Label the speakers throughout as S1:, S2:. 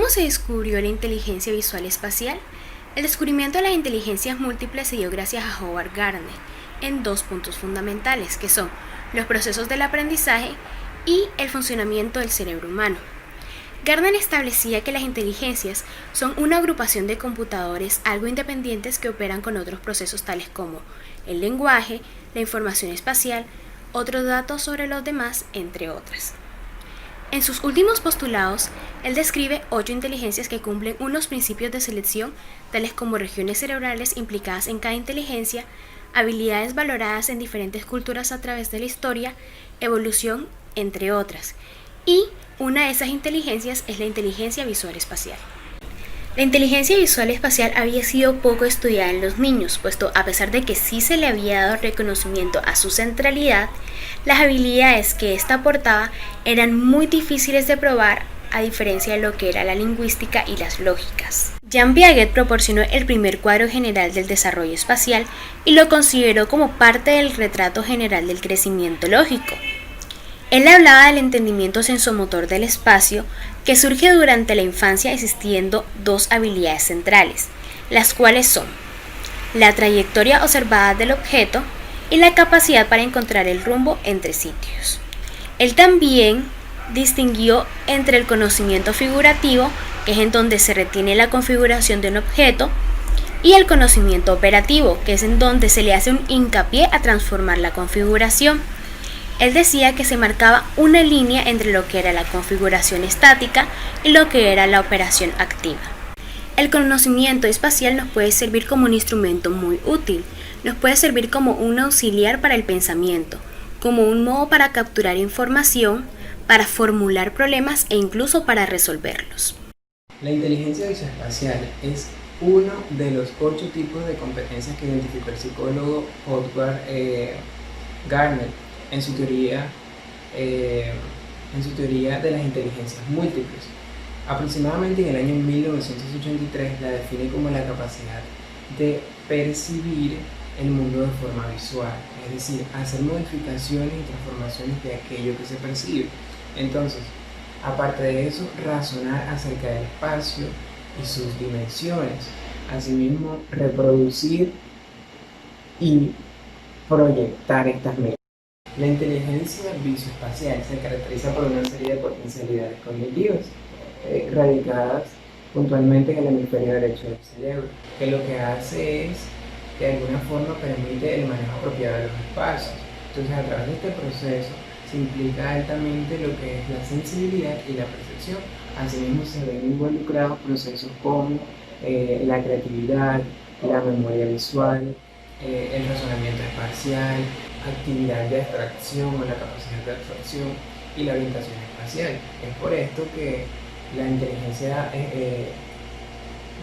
S1: ¿Cómo se descubrió la inteligencia visual espacial? El descubrimiento de las inteligencias múltiples se dio gracias a Howard Gardner en dos puntos fundamentales, que son los procesos del aprendizaje y el funcionamiento del cerebro humano. Gardner establecía que las inteligencias son una agrupación de computadores algo independientes que operan con otros procesos tales como el lenguaje, la información espacial, otros datos sobre los demás, entre otras. En sus últimos postulados, él describe 8 inteligencias que cumplen unos principios de selección, tales como regiones cerebrales implicadas en cada inteligencia, habilidades valoradas en diferentes culturas a través de la historia, evolución, entre otras. Y una de esas inteligencias es la inteligencia visual espacial. La inteligencia visual espacial había sido poco estudiada en los niños, puesto a pesar de que sí se le había dado reconocimiento a su centralidad, las habilidades que ésta aportaba eran muy difíciles de probar, a diferencia de lo que era la lingüística y las lógicas. Jean Piaget proporcionó el primer cuadro general del desarrollo espacial y lo consideró como parte del retrato general del crecimiento lógico. Él hablaba del entendimiento sensomotor del espacio que surge durante la infancia, existiendo 2 habilidades centrales, las cuales son la trayectoria observada del objeto y la capacidad para encontrar el rumbo entre sitios. Él también distinguió entre el conocimiento figurativo, que es en donde se retiene la configuración de un objeto, y el conocimiento operativo, que es en donde se le hace un hincapié a transformar la configuración. Él decía que se marcaba una línea entre lo que era la configuración estática y lo que era la operación activa. El conocimiento espacial nos puede servir como un instrumento muy útil, nos puede servir como un auxiliar para el pensamiento, como un modo para capturar información, para formular problemas e incluso para resolverlos.
S2: La inteligencia visoespacial es uno de los 8 tipos de competencias que identificó el psicólogo Howard Gardner en su teoría de las inteligencias múltiples. Aproximadamente en el año 1983 la define como la capacidad de percibir el mundo de forma visual, es decir, hacer modificaciones y transformaciones de aquello que se percibe. Entonces, aparte de eso, razonar acerca del espacio y sus dimensiones, asimismo reproducir y proyectar estas medidas. La inteligencia visoespacial se caracteriza por una serie de potencialidades cognitivas radicadas puntualmente en el hemisferio derecho del cerebro, que lo que hace es, de alguna forma, permite el manejo apropiado de los espacios. Entonces, a través de este proceso se implica altamente lo que es la sensibilidad y la percepción. Asimismo, se ven involucrados procesos como la creatividad, la memoria visual, el razonamiento espacial, actividad de abstracción o la capacidad de abstracción y la orientación espacial. Es por esto que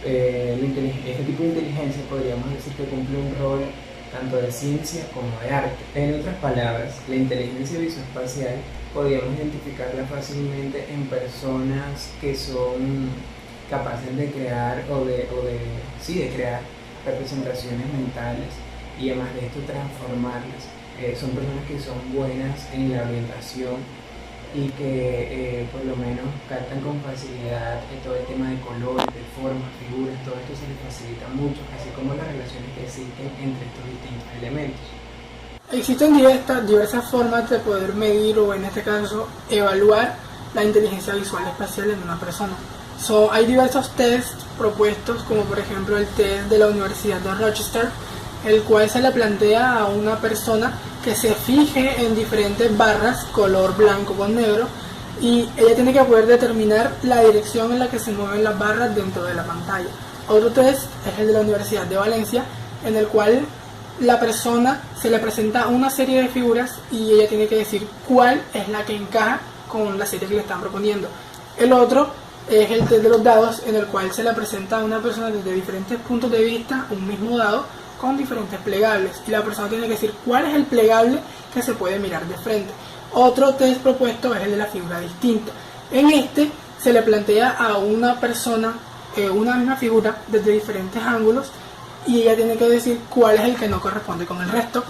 S2: este tipo de inteligencia podríamos decir que cumple un rol tanto de ciencia como de arte. En otras palabras, la inteligencia visoespacial podríamos identificarla fácilmente en personas que son capaces de crear de crear representaciones mentales y además de esto transformarlas. Son personas que son buenas en la orientación y que por lo menos captan con facilidad todo el tema de colores, de formas, figuras, todo esto se les facilita mucho, así como las relaciones que existen entre estos distintos elementos.
S3: Existen diversas formas de poder medir o en este caso evaluar la inteligencia visual espacial en una persona. Hay diversos tests propuestos, como por ejemplo el test de la Universidad de Rochester, el cual se le plantea a una persona que se fije en diferentes barras color blanco con negro y ella tiene que poder determinar la dirección en la que se mueven las barras dentro de la pantalla. Otro test es el de la Universidad de Valencia, en el cual la persona se le presenta una serie de figuras y ella tiene que decir cuál es la que encaja con la serie que le están proponiendo. El otro es el test de los dados, en el cual se le presenta a una persona desde diferentes puntos de vista un mismo dado con diferentes plegables y la persona tiene que decir cuál es el plegable que se puede mirar de frente. Otro test propuesto es el de la figura distinta. En este se le plantea a una persona una misma figura desde diferentes ángulos y ella tiene que decir cuál es el que no corresponde con el resto.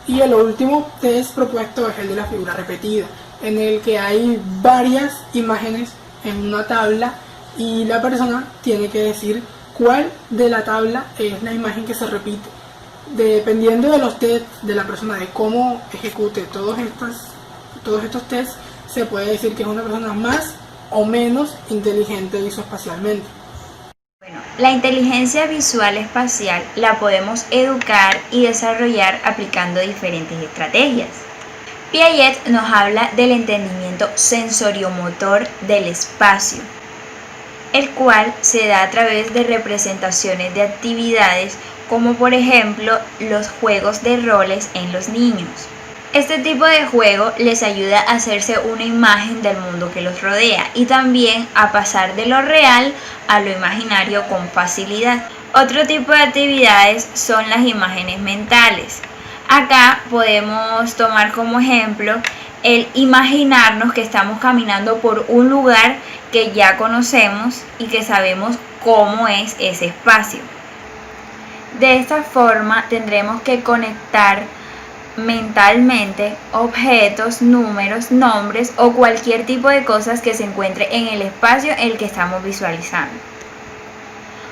S3: Y el último test propuesto es el de la figura repetida, en el que hay varias imágenes en una tabla y la persona tiene que decir cuál de la tabla es la imagen que se repite. Dependiendo de los tests de la persona, de cómo ejecute todos estos tests, se puede decir que es una persona más o menos inteligente visoespacialmente.
S4: Bueno, la inteligencia visual espacial la podemos educar y desarrollar aplicando diferentes estrategias. Piaget nos habla del entendimiento sensoriomotor del espacio, el cual se da a través de representaciones de actividades como por ejemplo los juegos de roles en los niños. Este tipo de juego les ayuda a hacerse una imagen del mundo que los rodea y también a pasar de lo real a lo imaginario con facilidad. Otro tipo de actividades son las imágenes mentales. Acá podemos tomar como ejemplo el imaginarnos que estamos caminando por un lugar que ya conocemos y que sabemos cómo es ese espacio. De esta forma tendremos que conectar mentalmente objetos, números, nombres o cualquier tipo de cosas que se encuentre en el espacio en el que estamos visualizando.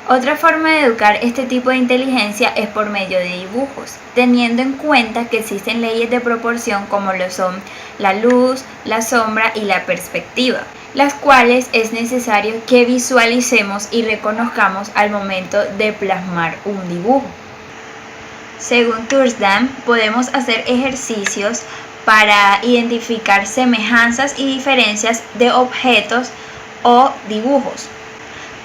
S4: Otra forma de educar este tipo de inteligencia es por medio de dibujos, teniendo en cuenta que existen leyes de proporción como lo son la luz, la sombra y la perspectiva, las cuales es necesario que visualicemos y reconozcamos al momento de plasmar un dibujo. Según Kurzban, podemos hacer ejercicios para identificar semejanzas y diferencias de objetos o dibujos.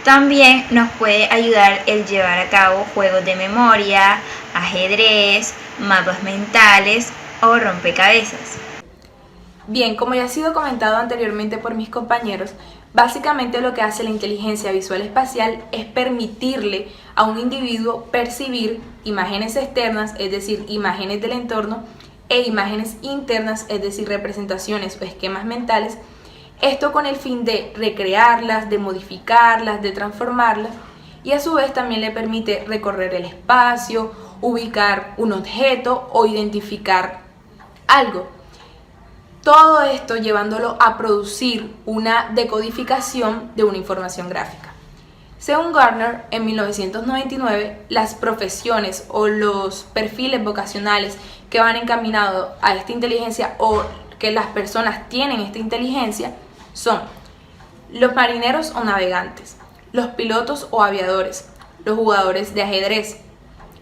S4: También nos puede ayudar el llevar a cabo juegos de memoria, ajedrez, mapas mentales o rompecabezas.
S5: Bien, como ya ha sido comentado anteriormente por mis compañeros, básicamente lo que hace la inteligencia visual espacial es permitirle a un individuo percibir imágenes externas, es decir, imágenes del entorno, e imágenes internas, es decir, representaciones o esquemas mentales, esto con el fin de recrearlas, de modificarlas, de transformarlas, y a su vez también le permite recorrer el espacio, ubicar un objeto o identificar algo. Todo esto llevándolo a producir una decodificación de una información gráfica. Según Gardner, en 1999, las profesiones o los perfiles vocacionales que van encaminados a esta inteligencia o que las personas tienen esta inteligencia son los marineros o navegantes, los pilotos o aviadores, los jugadores de ajedrez,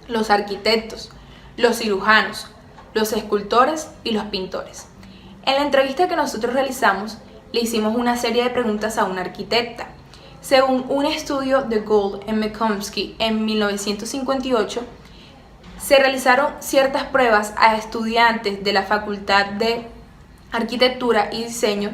S5: los arquitectos, los cirujanos, los escultores y los pintores. En la entrevista que nosotros realizamos, le hicimos una serie de preguntas a una arquitecta. Según un estudio de Gould y McComsky en 1958, se realizaron ciertas pruebas a estudiantes de la Facultad de Arquitectura y Diseño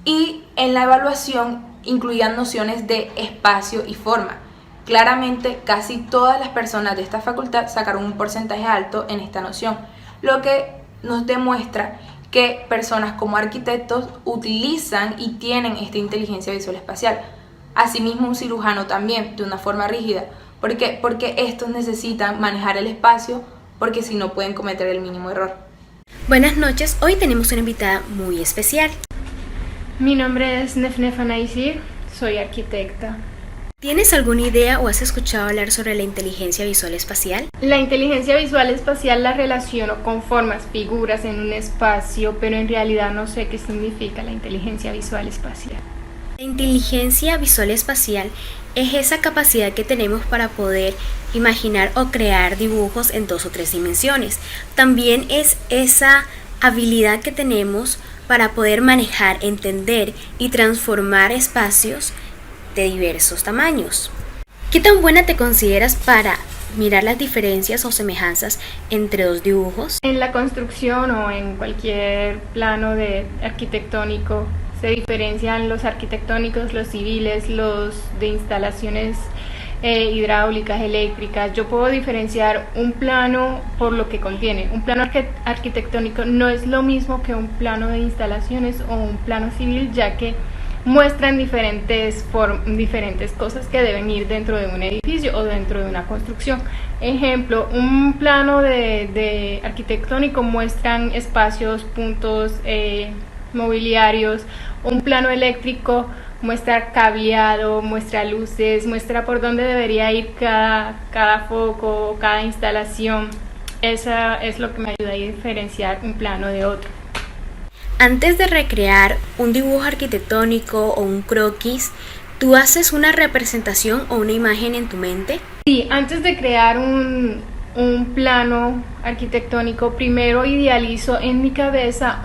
S5: y en la evaluación incluían nociones de espacio y forma. Claramente, casi todas las personas de esta facultad sacaron un porcentaje alto en esta noción, lo que nos demuestra que personas como arquitectos utilizan y tienen esta inteligencia visual espacial. Asimismo, un cirujano también, de una forma rígida. ¿Por qué? Porque estos necesitan manejar el espacio, porque si no pueden cometer el mínimo error.
S1: Buenas noches, hoy tenemos una invitada muy especial.
S6: Mi nombre es Nefnef Anaisir, soy arquitecta.
S1: ¿Tienes alguna idea o has escuchado hablar sobre la inteligencia visual espacial?
S6: La inteligencia visual espacial la relaciono con formas, figuras en un espacio, pero en realidad no sé qué significa la inteligencia visual espacial.
S1: La inteligencia visual espacial es esa capacidad que tenemos para poder imaginar o crear dibujos en 2 o 3 dimensiones. También es esa habilidad que tenemos para poder manejar, entender y transformar espacios de diversos tamaños. ¿Qué tan buena te consideras para mirar las diferencias o semejanzas entre 2 dibujos?
S6: En la construcción o en cualquier plano de arquitectónico se diferencian los arquitectónicos, los civiles, los de instalaciones hidráulicas, eléctricas. Yo puedo diferenciar un plano por lo que contiene. Un plano arquitectónico no es lo mismo que un plano de instalaciones o un plano civil, ya que muestran diferentes cosas que deben ir dentro de un edificio o dentro de una construcción. Ejemplo, un plano de arquitectónico muestran espacios, puntos mobiliarios Un plano eléctrico muestra cableado, muestra luces, muestra por dónde debería ir cada foco, cada instalación. Eso es lo que me ayuda a diferenciar un plano de otro.
S1: Antes de recrear un dibujo arquitectónico o un croquis, ¿tú haces una representación o una imagen en tu mente?
S6: Sí, antes de crear un plano arquitectónico, primero idealizo en mi cabeza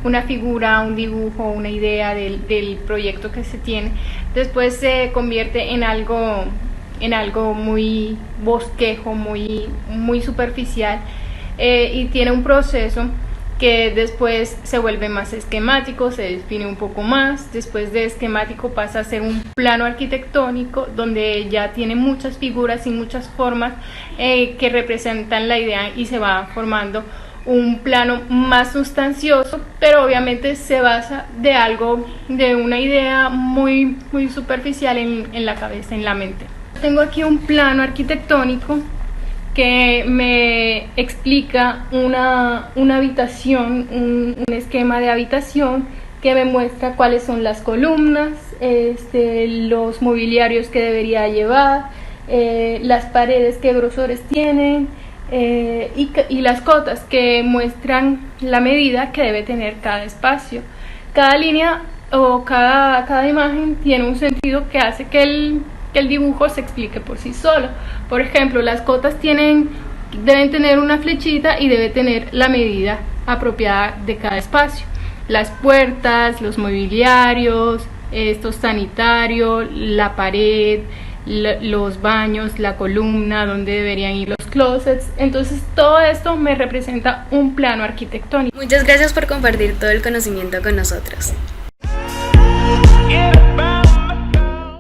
S6: una figura, un dibujo, una idea del proyecto que se tiene. Después se convierte en algo muy bosquejo, muy superficial, y tiene un proceso que después se vuelve más esquemático, se define un poco más. Después de esquemático pasa a ser un plano arquitectónico donde ya tiene muchas figuras y muchas formas que representan la idea, y se va formando un plano más sustancioso, pero obviamente se basa de una idea muy superficial en la cabeza, en la mente. Tengo aquí un plano arquitectónico que me explica una habitación, un esquema de habitación que me muestra cuáles son las columnas, los mobiliarios que debería llevar, las paredes qué grosores tienen, y las cotas que muestran la medida que debe tener cada espacio. Cada línea o cada imagen tiene un sentido que hace que el dibujo se explique por sí solo. Por ejemplo, las cotas deben tener una flechita y debe tener la medida apropiada de cada espacio. Las puertas, los mobiliarios, estos sanitarios, la pared, los baños, la columna, donde deberían ir los closets. Entonces todo esto me representa un plano arquitectónico.
S1: Muchas gracias por compartir todo el conocimiento con nosotros.